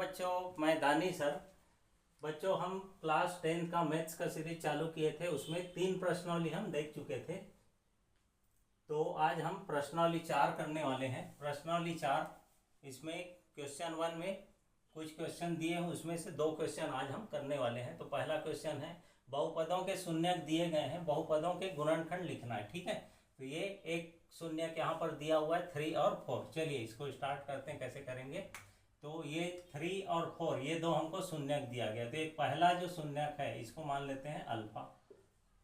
बच्चों, मैं दानी सर। बच्चों, हम क्लास 10 का मैथ्स का सीरीज चालू किए थे, उसमें 3 प्रश्नावली हम देख चुके थे। तो आज हम प्रश्नावली 4 करने वाले हैं। प्रश्नावली 4, इसमें क्वेश्चन 1 में कुछ क्वेश्चन दिए हैं, उसमें से 2 क्वेश्चन आज हम करने वाले हैं। तो पहला क्वेश्चन है, बहुपदों के शून्यक दिए गए हैं, बहुपदों के गुणनखंड लिखना है। ठीक है, तो ये एक शून्यक यहाँ पर दिया हुआ है 3 और 4। चलिए इसको स्टार्ट करते हैं, कैसे करेंगे। तो ये 3 और 4 ये 2 हमको शून्यक दिया गया। तो एक पहला जो शून्यक है इसको मान लेते हैं अल्फा।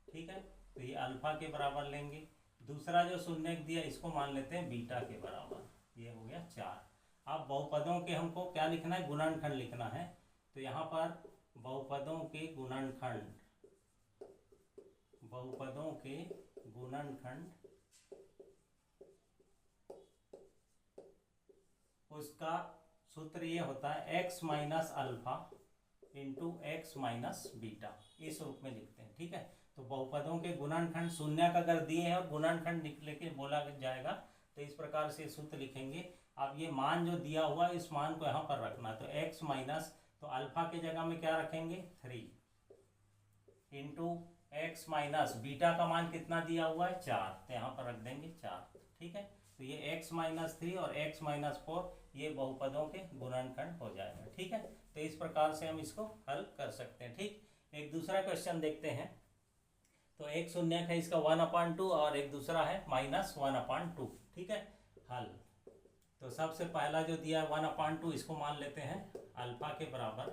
ठीक है, तो ये अल्फा के बराबर लेंगे। दूसरा जो शून्यक दिया इसको मान लेते हैं बीटा के बराबर। ये हो गया 4। अब बहुपदों के हमको क्या लिखना है, गुणनखंड लिखना है। तो यहाँ पर बहुपदों के गुणनखंड, बहुपदों के गुणनखंड, उसका सूत्र ये होता है x minus alpha into x minus beta. इस रूप में लिखते हैं। ठीक है, तो बहुपदों के गुणनखंड शून्यक अगर दिए हैं और गुणनखंड लेके बोला जाएगा तो इस प्रकार से सूत्र लिखेंगे। अब ये मान जो दिया हुआ है इस मान को यहाँ पर रखना। तो x माइनस, तो अल्फा के जगह में क्या रखेंगे 3 इंटू एक्स माइनस बीटा का मान कितना दिया हुआ है 4, तो यहाँ पर रख देंगे 4। ठीक है, तो ये x माइनस 3 और x माइनस 4 ये बहुपदों के गुणनखंड हो जाएगा। ठीक है, तो इस प्रकार से हम इसको हल कर सकते हैं। ठीक, एक दूसरा क्वेश्चन देखते हैं। तो एक शून्यक है इसका 1/2 और एक दूसरा है -1/2। ठीक है, हल। तो सबसे पहला जो दिया है 1/2 इसको मान लेते हैं अल्फा के बराबर।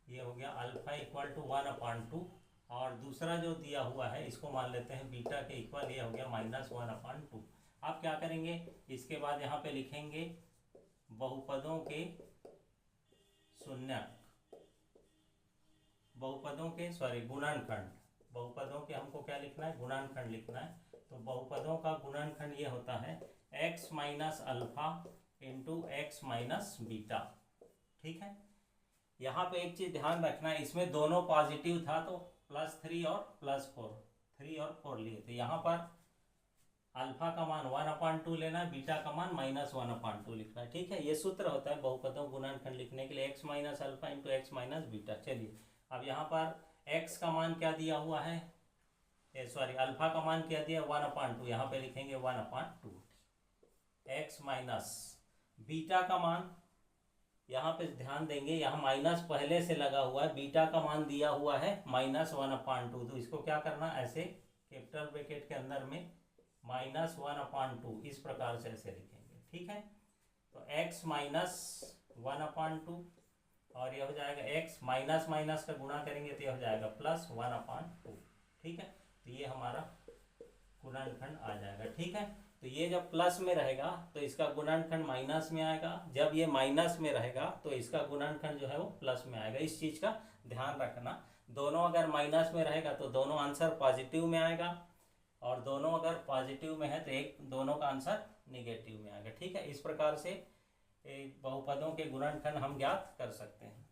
ये हो गया अल्फा इक्वल टू 1/2। और दूसरा जो दिया हुआ है इसको मान लेते हैं बीटा के इक्वल। ये हो गया -1/2। आप क्या करेंगे, इसके बाद यहाँ पे लिखेंगे बहुपदों के शून्यक, बहुपदों के गुणनखंड। बहुपदों के हमको क्या लिखना है, गुणनखंड लिखना है। तो बहुपदों का गुणनखंड ये होता है x minus alpha into x minus beta. ठीक है, यहाँ पे एक चीज ध्यान रखना है, इसमें दोनों पॉजिटिव था तो +3 और +4, 3 और 4 लिए थे। यहाँ पर अल्फा का मान 1/2 लेना है, बीटा का मान -1/2 लिखना है। ठीक है, ये सूत्र होता है बहुपदों गुणनखंड लिखने के लिए, x minus alpha into x minus beta. चलिए अब यहाँ पर x का मान क्या दिया हुआ है, अल्फा का मान क्या दिया 1/2, यहाँ पे लिखेंगे 1/2। x माइनस बीटा का मान, यहाँ पे ध्यान देंगे यहाँ माइनस पहले से लगा हुआ है, बीटा का मान दिया हुआ है -1/2। तो इसको क्या करना, ऐसे कैपिटल ब्रैकेट के अंदर में -1/2 इस प्रकार से ऐसे लिखेंगे। ठीक है, तो x माइनस 1/2 और ये हो जाएगा x माइनस माइनस का गुणा करेंगे तो ये हो जाएगा +1/2। ठीक है, तो ये हमारा गुणनखंड आ जाएगा। ठीक है, तो ये जब प्लस में रहेगा तो इसका गुणनखंड माइनस में आएगा, जब ये माइनस में रहेगा तो इसका गुणनखंड जो है वो प्लस में आएगा। इस चीज का ध्यान रखना। दोनों अगर माइनस में रहेगा तो दोनों आंसर पॉजिटिव में आएगा, और दोनों अगर पॉजिटिव में है तो दोनों का आंसर निगेटिव में आएगा। ठीक है, इस प्रकार से बहुपदों के गुणनखंड हम ज्ञात कर सकते हैं।